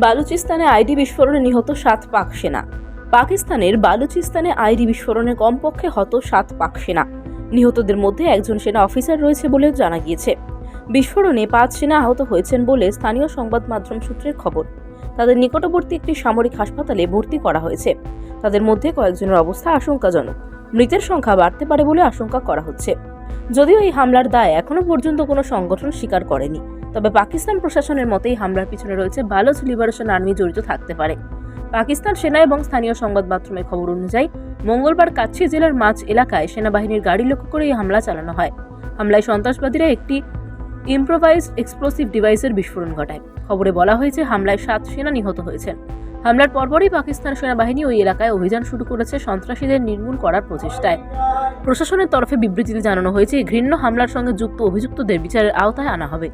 বালুচিস্তানে ID বিস্ফোরণে নিহত 7 পাক সেনা। পাকিস্তানের বালুচিস্তানে আইডি বিস্ফোরণে কমপক্ষে হত 7 পাক সেনা। নিহতদের মধ্যে একজন সেনা অফিসার রয়েছে বলেও জানা গিয়েছে। বিস্ফোরণে 5 সেনা আহত হয়েছেন বলে স্থানীয় সংবাদ মাধ্যম সূত্রের খবর। তাদের নিকটবর্তী একটি সামরিক হাসপাতালে ভর্তি করা হয়েছে। তাদের মধ্যে কয়েকজনের অবস্থা আশঙ্কাজনক। মৃতের সংখ্যা বাড়তে পারে বলে আশঙ্কা করা হচ্ছে। যদিও এই হামলার দায় এখনো পর্যন্ত কোনো সংগঠন স্বীকার করেনি, তবে পাকিস্তান প্রশাসনের মতে এই হামলার পিছনে রয়েছে বালুচ লিবারেশন আর্মি জড়িত থাকতে পারে। পাকিস্তান সেনা এবং স্থানীয় সংবাদ মাধ্যমের খবর অনুযায়ী মঙ্গলবার কাচ্ছি জেলার মাঝ এলাকায় সেনাবাহিনীর গাড়ি লক্ষ্য করে এই হামলা চালানো হয়। হামলায় সন্ত্রাসবাদীরা একটি ইম্প্রোভাইজড এক্সপ্লোসিভ ডিভাইসের বিস্ফোরণ ঘটায়। খবরে বলা হয়েছে হামলায় 7 সেনা নিহত হয়েছেন। হামলার পরপরই পাকিস্তান সেনাবাহিনী ওই এলাকায় অভিযান শুরু করেছে সন্ত্রাসীদের নির্মূল করার প্রচেষ্টায়। প্রশাসনের তরফে বিবৃতিতে জানানো হয়েছে, এই ঘৃণ্য হামলার সঙ্গে যুক্ত অভিযুক্তদের বিচারের আওতায় আনা হবে।